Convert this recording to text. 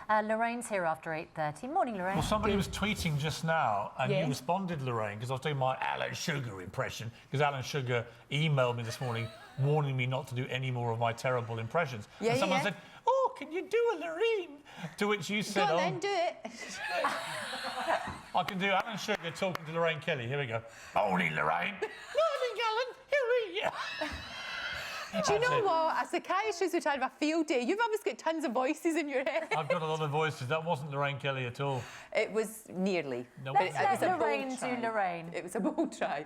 Lorraine's here after 8:30. Morning, Lorraine. Well, somebody was tweeting just now, and you responded, Lorraine, because I was doing my Alan Sugar impression, because Alan Sugar emailed me this morning warning me not to do any more of my terrible impressions. And someone said, oh, can you do a Lorraine? To which you said, Go on, then, do it. I can do Alan Sugar talking to Lorraine Kelly. Here we go. Morning, Lorraine. Morning, Alan. Here we go. Do you know what? A psychiatrist would have a field day. You've always got tons of voices in your head. I've got a lot of voices. That wasn't Lorraine Kelly at all. It was nearly. No, Let's let Lorraine do Lorraine. It was a bold try.